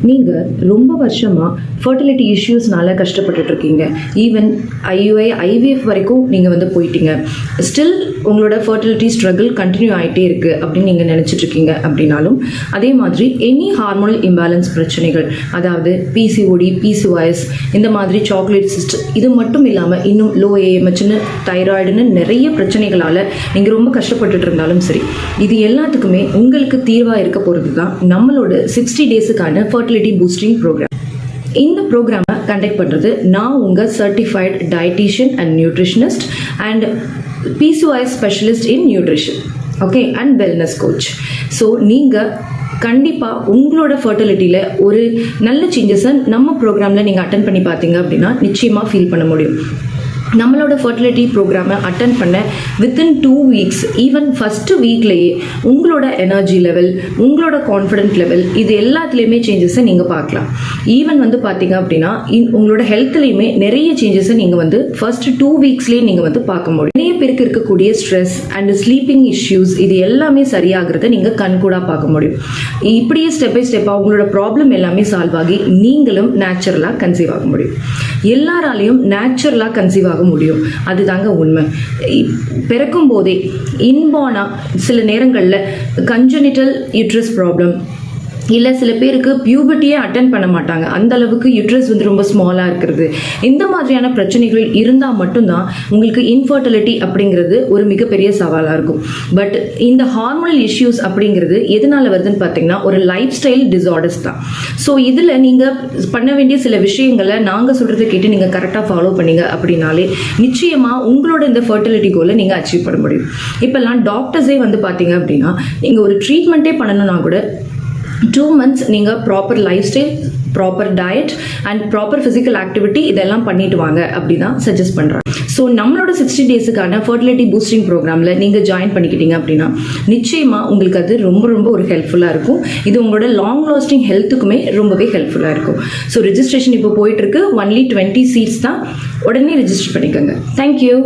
நீங்கள் ரொம்ப வருஷமாக ஃபர்டிலிட்டி இஷ்யூஸ்னால கஷ்டப்பட்டுட்டு இருக்கீங்க. ஈவன் ஐயுஐ ஐவிஎஃப் வரைக்கும் நீங்கள் வந்து போயிட்டீங்க. ஸ்டில் உங்களோட ஃபர்டிலிட்டி ஸ்ட்ரகிள் கண்டினியூ ஆகிட்டே இருக்குது அப்படின்னு நீங்கள் நினச்சிட்டு இருக்கீங்க அப்படின்னாலும், அதே மாதிரி எனி ஹார்மோனல் இம்பேலன்ஸ் பிரச்சனைகள், அதாவது பிசிஓடி, பிசிஓஎஸ், இந்த மாதிரி சாக்லேட் சிஸ்ட், இது மட்டும் இல்லாமல் இன்னும் லோ ஏஎம்ஹெச்னு, தைராய்டுன்னு நிறைய பிரச்சனைகளால் நீங்கள் ரொம்ப கஷ்டப்பட்டுட்டு இருந்தாலும் சரி, இது எல்லாத்துக்குமே உங்களுக்கு தீர்வாக இருக்க போகிறது தான் நம்மளோட 60 டேஸுக்கான ஃபர்டிலிட்டி பூஸ்டிங் ப்ரோக்ராம். இந்த ப்ரோக்ராமை கண்டக்ட் பண்ணுறது நான் உங்கள் certified dietician and nutritionist and PCOS specialist in nutrition, okay, and wellness coach. So நீங்கள் கண்டிப்பாக உங்களோட ஃபர்டிலிட்டியில் ஒரு நல்ல சேஞ்சஸை நம்ம ப்ரோக்ராமில் நீங்கள் அட்டன் பண்ணி பார்த்தீங்க அப்படின்னா நிச்சயமாக ஃபீல் பண்ண முடியும். நம்மளோட ஃபர்டிலிட்டி ப்ரோக்ராமை அட்டன் பண்ண வித்தின் 2 வீக்ஸ், ஈவன் ஃபஸ்ட்டு வீக்லேயே உங்களோட எனர்ஜி லெவல், உங்களோட கான்ஃபிடென்ட் லெவல், இது எல்லாத்துலேயுமே சேஞ்சஸை நீங்கள் பார்க்கலாம். ஈவன் வந்து பார்த்தீங்க அப்படின்னா உங்களோட ஹெல்த்லேயுமே நிறைய சேஞ்சஸை நீங்கள் வந்து ஃபர்ஸ்ட் 2 வீக்ஸ்லேயே நீங்கள் வந்து பார்க்க முடியும். நிறைய பேருக்கு இருக்கக்கூடிய ஸ்ட்ரெஸ் அண்ட் ஸ்லீப்பிங் இஷ்யூஸ், இது எல்லாமே சரியாகிறத நீங்கள் கண்கூடாக பார்க்க முடியும். இப்படியே ஸ்டெப் பை ஸ்டெப்பாக உங்களோட ப்ராப்ளம் எல்லாமே சால்வ் ஆகி நீங்களும் நேச்சுரலாக கன்சீவ் ஆக முடியும். எல்லாராலையும் நேச்சுரலாக கன்சீவ் ஆக முடியும், அதுதாங்க உண்மை. பிறக்கும் போதே இன்பார்னா சில நேரங்களில் கன்ஜெனிட்டல் யூட்ரஸ் ப்ராப்ளம், இல்லை சில பேருக்கு பியூபர்ட்டியே அட்டன் பண்ண மாட்டாங்க, அந்த அளவுக்கு யூட்ரஸ் வந்து ரொம்ப ஸ்மாலாக இருக்கிறது, இந்த மாதிரியான பிரச்சனைகள் இருந்தால் மட்டும்தான் உங்களுக்கு இன்ஃபர்டிலிட்டி அப்படிங்கிறது ஒரு மிகப்பெரிய சவாலாக இருக்கும். பட் இந்த ஹார்மோனல் இஷ்யூஸ் அப்படிங்கிறது எதனால வருதுன்னு பார்த்தீங்கன்னா ஒரு லைஃப் ஸ்டைல் டிஸார்டர்ஸ் தான். ஸோ இதில் நீங்கள் பண்ண வேண்டிய சில விஷயங்களை நாங்கள் சொல்கிறத கேட்டு நீங்கள் கரெக்டாக ஃபாலோ பண்ணீங்க அப்படின்னாலே நிச்சயமாக உங்களோட இந்த ஃபர்டிலிட்டி கோலை நீங்கள் அச்சீவ் பண்ண முடியும். இப்போல்லாம் டாக்டர்ஸே வந்து பார்த்தீங்க அப்படின்னா நீங்கள் ஒரு ட்ரீட்மெண்ட்டே பண்ணணும்னா கூட 2 months நீங்கள் proper life style, proper diet and proper physical activity இதெல்லாம் பண்ணிட்டு வாங்க அப்படி தான் சஜஸ்ட் பண்ணுறாங்க. ஸோ நம்மளோட 60 டேஸுக்கான ஃபர்டிலிட்டி பூஸ்டிங் ப்ரோக்ராமில் நீங்கள் ஜாயின் பண்ணிக்கிட்டீங்க அப்படின்னா நிச்சயமாக உங்களுக்கு அது ரொம்ப ரொம்ப ஒரு ஹெல்ப்ஃபுல்லாக இருக்கும். இது உங்களோட லாங் லாஸ்டிங் ஹெல்த்துக்குமே ரொம்பவே ஹெல்ப்ஃபுல்லாக இருக்கும். ஸோ ரெஜிஸ்ட்ரேஷன் இப்போ போயிட்டுருக்கு. ஒன்லி 20 seats தான். உடனே ரெஜிஸ்டர் பண்ணிக்கோங்க. தேங்க்யூ.